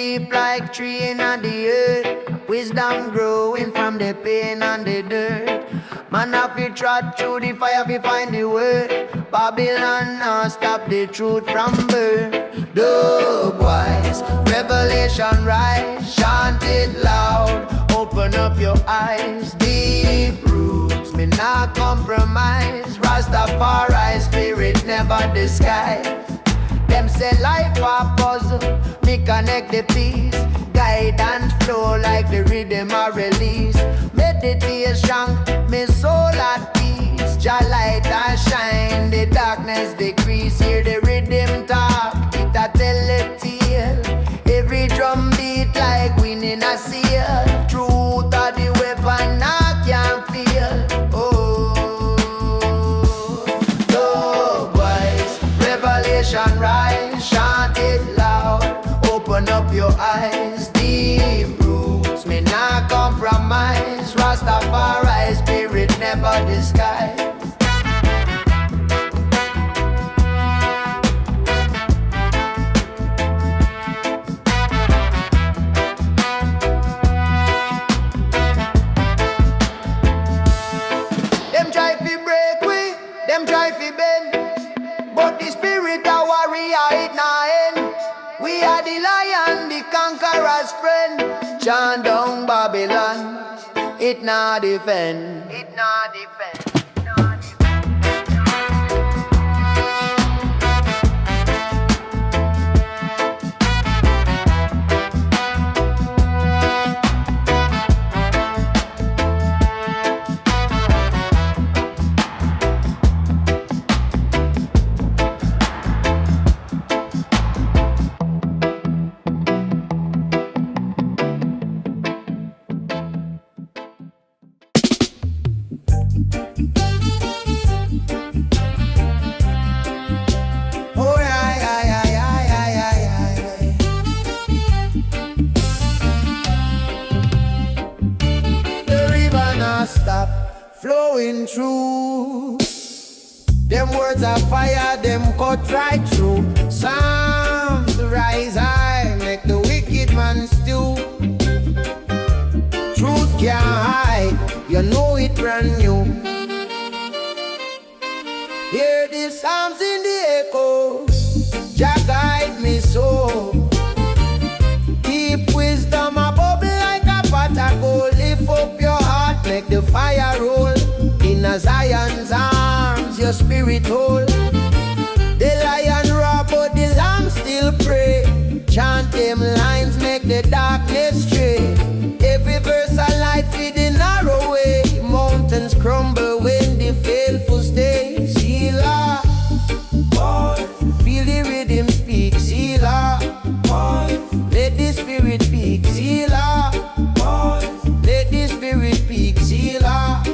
deep like tree in the earth. Wisdom growing from the pain and the dirt. Man have to trot through the fire to find the word. Babylon now stop the truth from birth. Dub wise, revelation rise. Chant it loud, open up your eyes. Deep roots, me not compromise. Rastafari spirit never disguise. Them say life a puzzle, me connect the piece. Guide and flow like the rhythm I release. Meditation, me soul at peace. Jah light and shine, the darkness decrease. Hear the rhythm talk, it a tell a tale. Every drum beat like winning a seal. Truth are the weapon I can feel. Oh, boys, revelation rise, chant it loud. Open up your eyes, deep roots, me not compromise. Rastafari spirit never disguise. Them try to break we, them try to bend, but the spirit a warrior it na end. We are the lion, the conqueror's friend. Chant down Babylon, it not defend. It not defend. Flowing through. Them words are fire, them cut right through. Psalms rise high, make the wicked man stew. Truth can't hide, you know it brand new. Hear the psalms in the echo, Jah guide me so. Deep wisdom a bubble like a pot of gold. Lift up your heart, make the fire roll. In a Zion's arms, your spirit hold. The lion roar, but the lamb still pray. Chant them lines, make the darkness stray. Every verse a light for the narrow way. Mountains crumble when the faithful stay. Selah, feel the rhythm speak. Selah, let the spirit speak. Selah, let the spirit speak. Selah.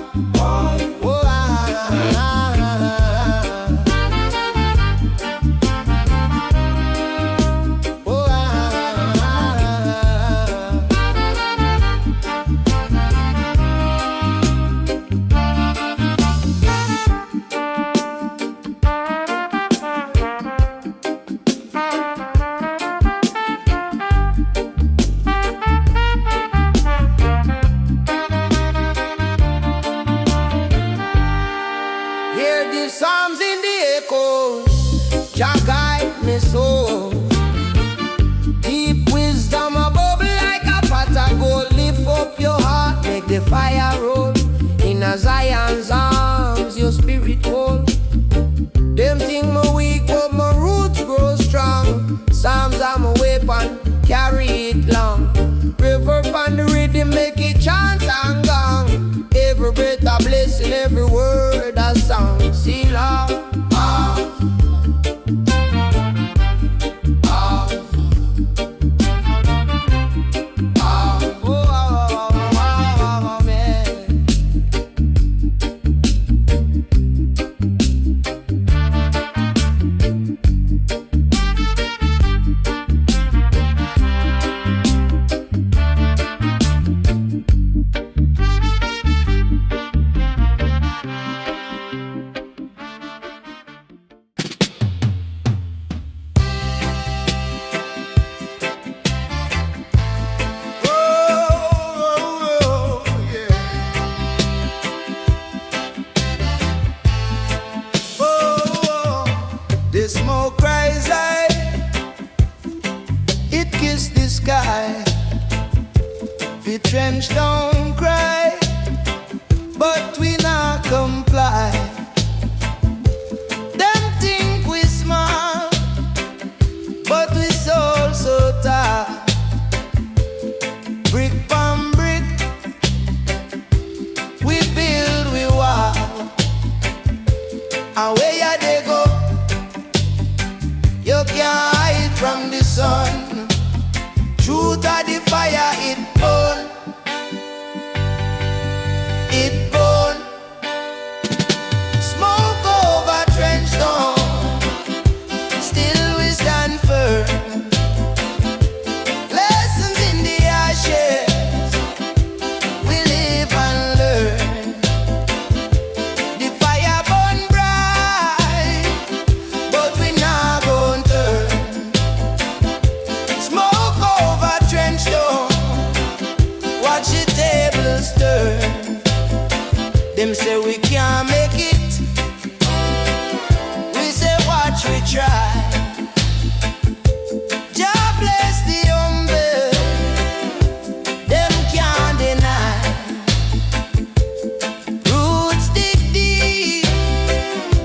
The fire roll in a Zion's arms, your spirit hold. Them think me weak, but my roots grow strong. Psalms are my weapon, carry it long. Reverb on the rhythm, make it chant and gong. Every breath a blessing, every word a song. Selah, sky. The trenchtown cry, but we not comply. Them think we smart, but we soul so tight. Brick by brick, we build, we walk. And where ya they go, you can't hide from the sun. Truth of the fire, it burn. It burn. Smoke over trenchtown, still we stand firm. Lessons in the ashes, we live and learn. The fire burn bright, but we not gon' turn. Smoke over trenchtown, watch the tables turn. Them say we can't make it, we say watch we try. Jah bless the humble, them can't deny. Roots dig deep,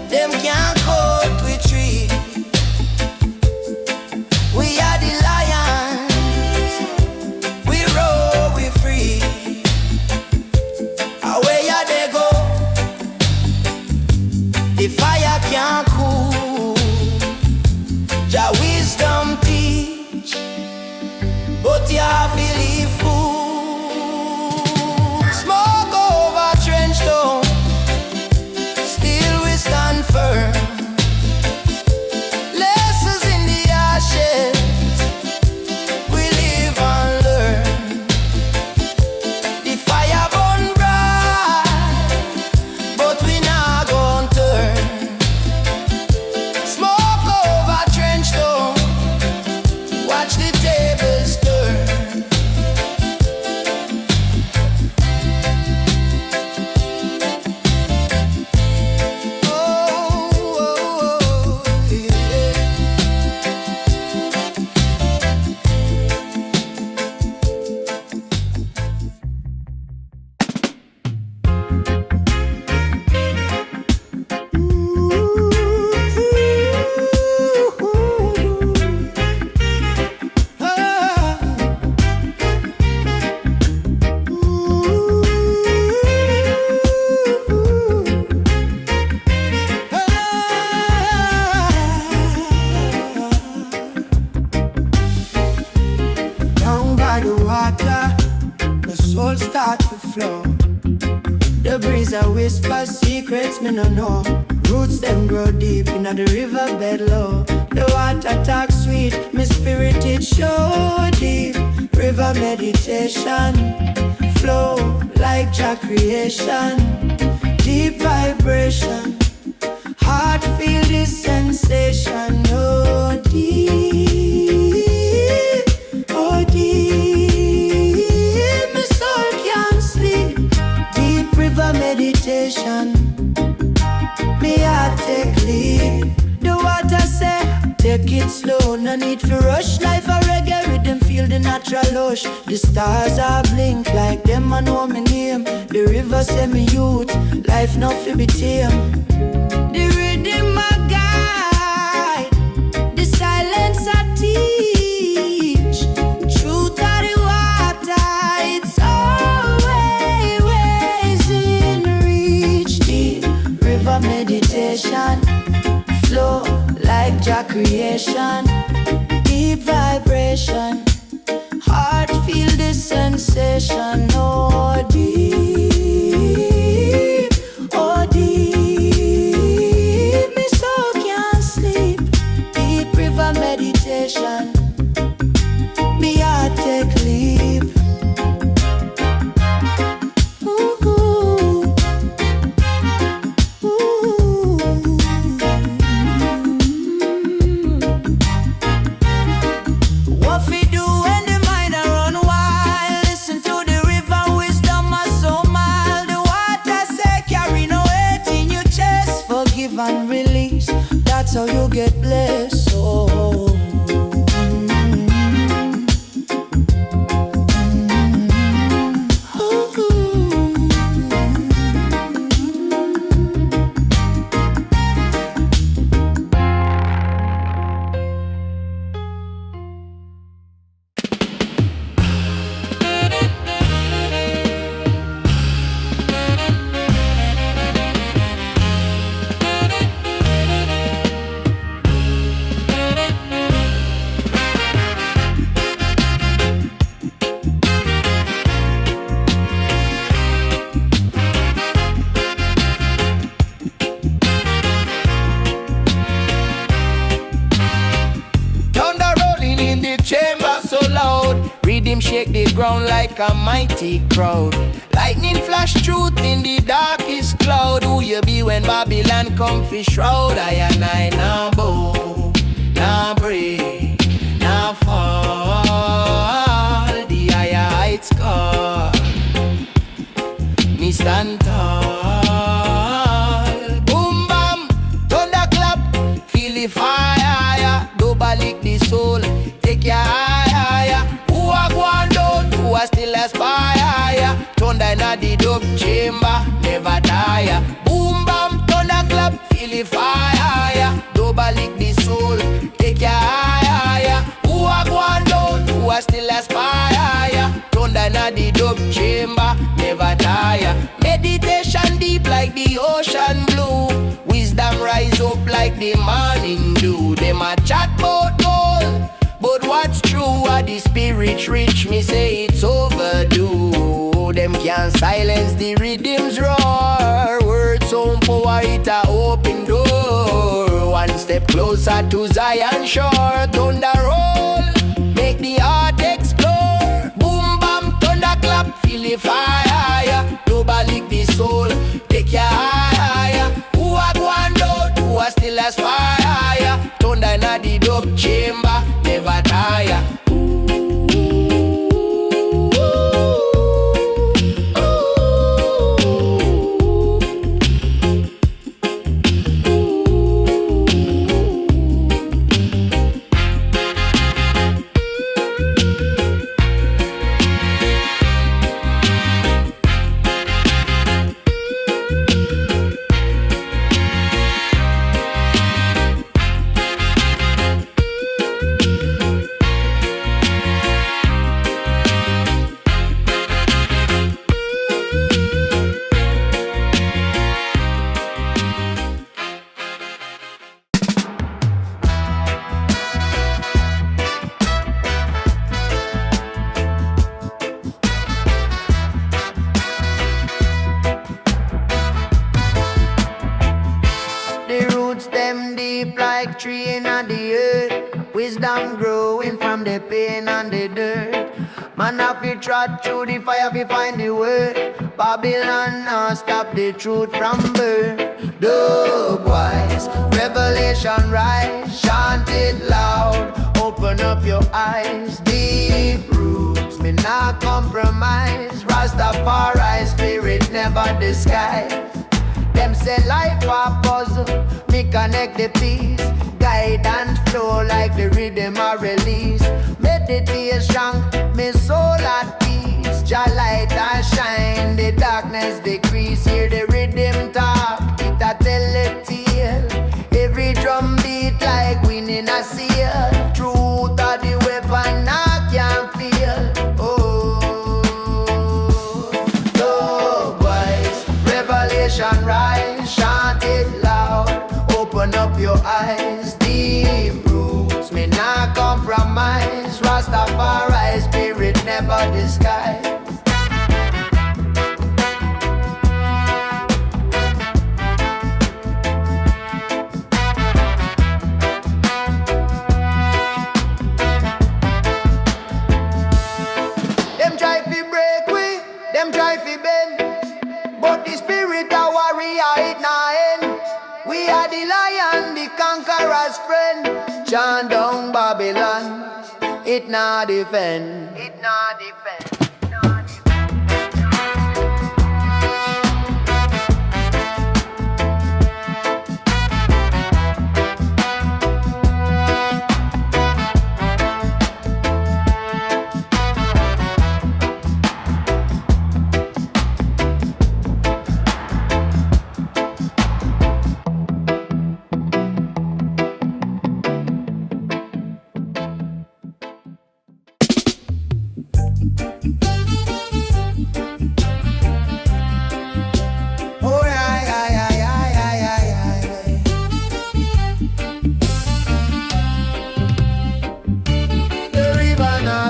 them can't cut we tree. We are the lions, we roll, we free. Away ya they go, the fire can't cool. Jah wisdom teach, but ya believe fool. Smoke over trenchtown, still we stand firm. Lessons in the ashes, we live and learn. The fire burn bright, but we not gon' turn. Smoke over trenchtown, watch the tables turn. Oh, yeah. Down by the water, the soul start to flow. The breeze a whisper secrets me no know. Roots them grow deep in the riverbed low. The water talk sweet, my spirit it show deep. River meditation, flow like Jah creation. Deep vibration, heart feel this sensation. Oh deep, oh deep, my soul can't sleep. Deep river meditation, me heart take lead. The water say, take it slow, no need for rush. Life a reggae rhythm, feel the natural lush. The stars are blink like them, I know my name. The river say me youth, life not fi be tame. The rhythm a guide, the silence a teach. Truth of the water, it's always in reach. Deep river meditation, flow like Jah creation. Deep vibration, heart feel the sensation. Oh deep, oh deep, me soul can't sleep. Deep river meditation, me heart take leap. Ooh, ooh. What we do when the mind a run wild? Listen to the river. rhythm shake the ground like a mighty crowd. Lightning flash truth in the darkest cloud. Who you be when Babylon come fi shroud? I and I now bow, now break, now fall. The higher heights call, me stand tall. Boom bam, thunder clap, feel the fire. Double lick the soul, take your higher. Who are going down, who are still aspire. Thunder in the dub chamber, never tire. Boom bam, thunder clap, feel the fire. Double lick the soul, take your higher. Who are going down, who are still aspire. Thunder in the dub chamber, never tire. Meditation deep like the ocean blue. Wisdom rise up like the morning dew. Them a chat about gold, but what's true? Are the spirit rich? Me say it's overdue. Them can't silence the rhythm's roar. Words sound power, it a open door. One step closer to Zion shore. Thunder roll, make the heart explore. Boom bam, thunder clap, feel the fire. Double lick the soul, take your higher. Who are going down, who are still aspire. Thunder in the dub chamber, never tire. Tree in the earth, wisdom growing from the pain and the dirt. Man, if you trot through the fire, we find the word. Babylon now stop the truth from birth. Dub wise, revelation rise, chant it loud. Open up your eyes, deep roots, me not compromise. Rastafari spirit never disguise. Them say life a puzzle, me connect the piece. Guide and flow like the rhythm I release. Meditation, me soul at peace. Jah light and shine, the darkness decrease. Hear the rhythm talk, it a tell a tale. Every drum beat like winning a seal. Truth are the weapon I can feel. Oh, dub wise, revelation rise, chant it loud. Open up your eyes, deep roots, me not compromise. Rastafari spirit never disguise. Them try to break we, them try to bend, but the spirit a warrior it nah end. We are the lion, the conqueror's friend. Chant down Babylon, it not defend. It not defend.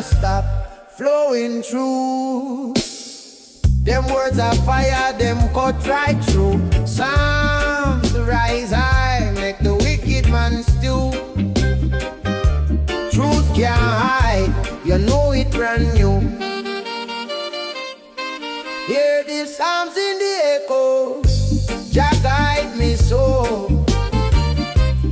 Stop flowing through. Them words are fire, them cut right through. Psalms rise high, make the wicked man stew. Truth can't hide, you know it brand new. Hear the psalms in the echo, Jah guide me so.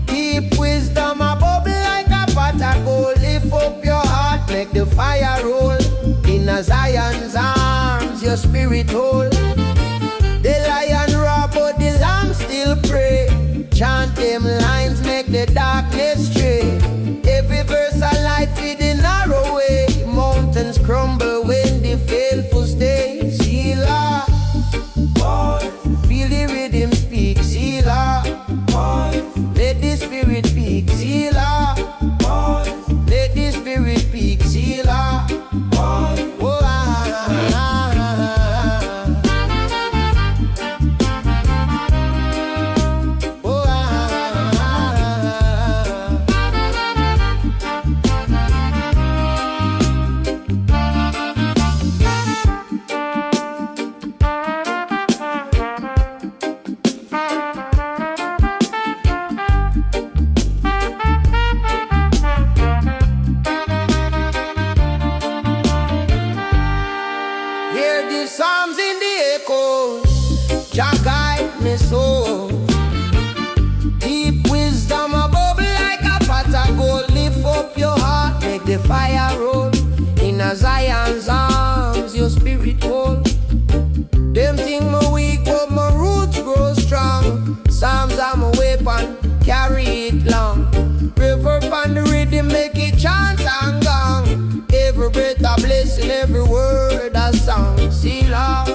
Keep wisdom a bubble like a pot of gold. Lift up your heart, make the fire roll. In a Zion's arms, your spirit hold. The lion roar, but the lamb still pray. Chant them lines, make the darkness stray. Every verse a light for the narrow way. Mountains crumble when the faithful stay. Selah, feel the rhythm speak. Selah, let the spirit speak. Selah, let the spirit speak. Selah, oh, psalms in the echoes, Jah guide me so. Deep wisdom a bubble like a pot of gold. Lift up your heart, make the fire roll. In a Zion's arms, your spirit hold. Them think me weak, but my roots grow strong. Psalms are my weapon, carry it long. Reverb on the rhythm, make it chant and gong. Every breath a blessing, every word a song. Selah,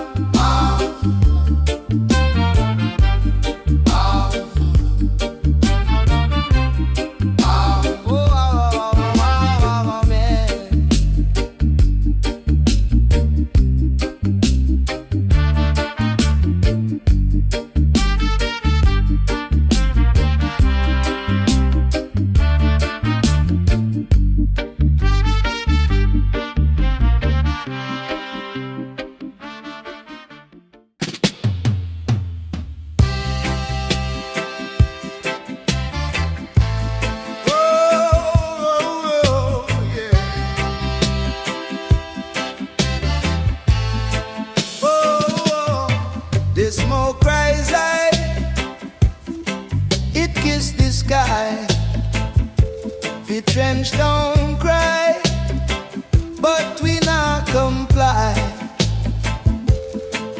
smoke rise high, it kissed the sky. The trenchtown cry, but we not comply.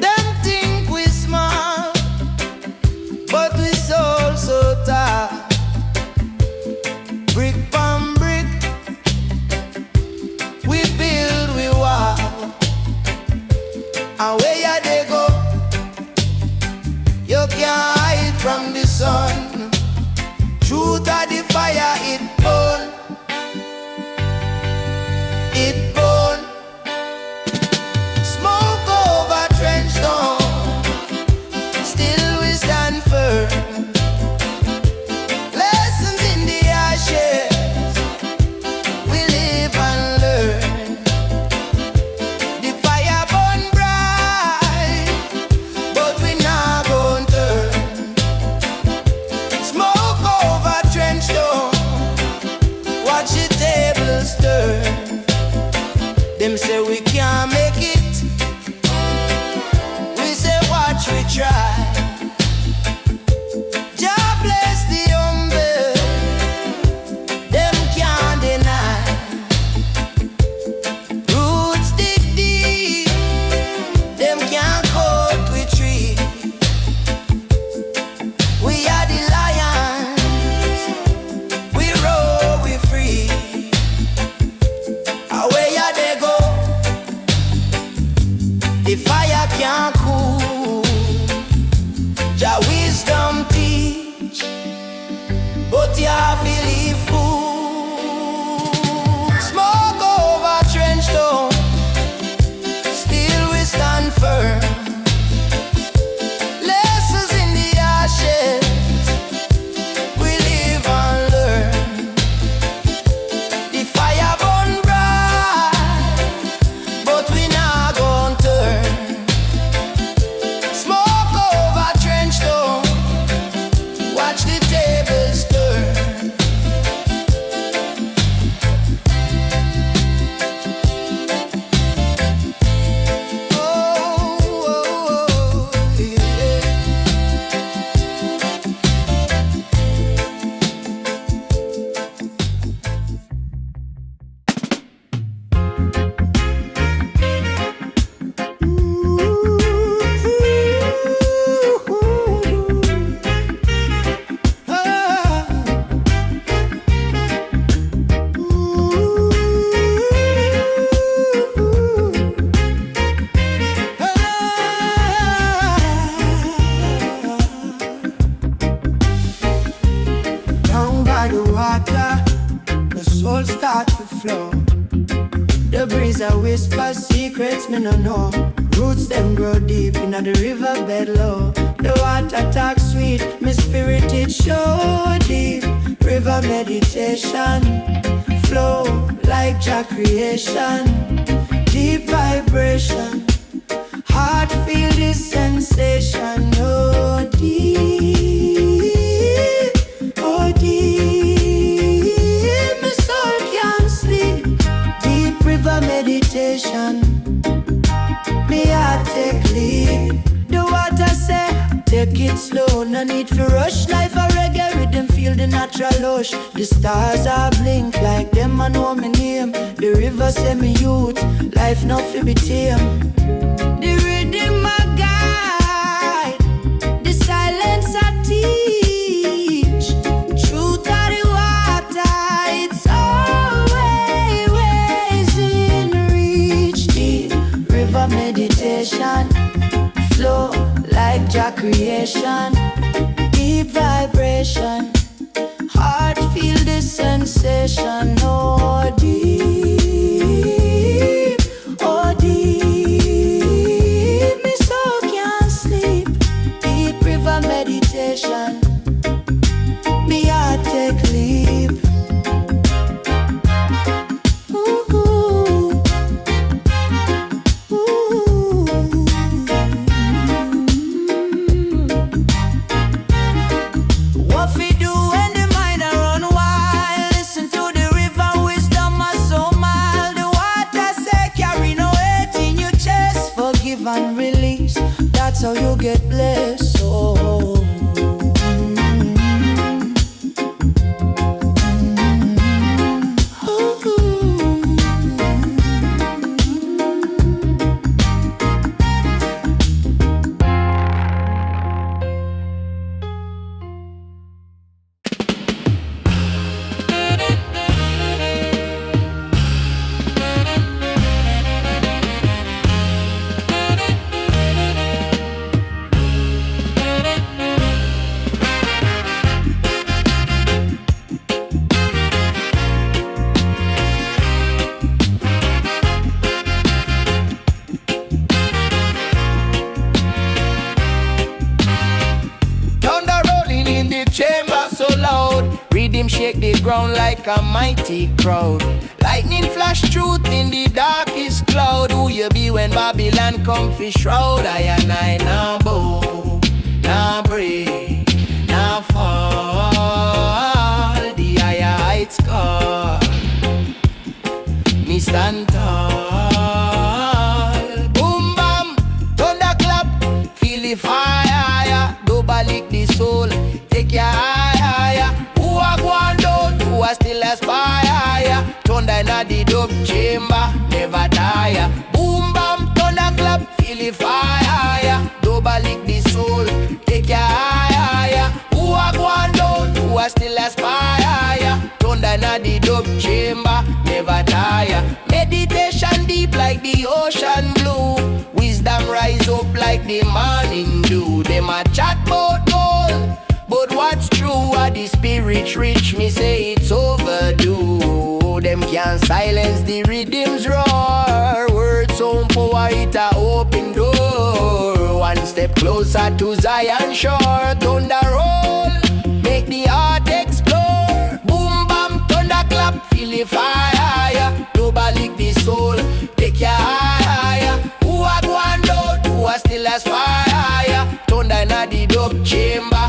Them think we smart, but we soul so tired. Brick by brick, we build, we walk. And where ya they go? You can't hide from the sun. Truth of the fire, it burn. It burn. Smoke over trenchtown, still we stand firm. Lessons in the ashes, we live and learn. The fire burn bright, but we not gon' turn. Smoke over trenchtown, watch the tables turn. Them say we can't make it, we say watch we try. Jah bless the humble, them can't deny. Roots dig deep, them can't cut we tree. We are the lions, we roll, we free. Away ya they go, cause secrets me no know. Roots them grow deep in the riverbed low. The water talk sweet, my spirit it show deep. River meditation, flow like Jah creation. Deep vibration, heart feel this sensation. Oh deep, oh deep, my soul can't sleep. Deep river meditation, me heart take lead. The water say, take it slow, no need for rush. Life a reggae rhythm, feel the natural lush. The stars are blink like them, I know my name. The river say me youth, life not fi be tame. The rhythm a guide, the silence a teach. Truth of the water, it's always in reach. Deep river meditation, flow like Jah creation. Deep vibration, heart feel the sensation. Oh deep, oh deep, me soul can't sleep. Deep river meditation, me heart take leap. Ooh, ooh, ooh. What we do when the mind a run wild? Listen to the river, wisdom are so mild. The water say carry no weight in your chest. Forgive and release, that's how you get blessed. Oh. Shake the ground like a mighty crowd. Lightning flash truth in the darkest cloud. Who you be when Babylon come fish shroud? I and I now bow, now break, now fall. The higher heights call me stand tall. Boom bam, thunder clap, feel the fire. Double lick the soul, take your higher. Who a gone down, who a still aspire. Thunder inna the dub chamber, never tire. Boom bam, thunder clap, feel the fire. Double lick the soul, take your higher. Who a gone down, who a still aspire. Thunder inna the dub chamber, never tire. Meditation deep like the ocean blue. Wisdom rise up like the morning dew. Them a chat bout gold, but what's true? Are the spirit rich? Me say it's overdue. Them can't silence the rhythm's roar. Words on power, it a open door. One step closer to Zion shore. Thunder roll, make the heart explore. Boom bam, thunder clap, feel the fire. Double lick the soul, take your higher. Who a gone down, who a still aspire. Thunder inna the dub chamber,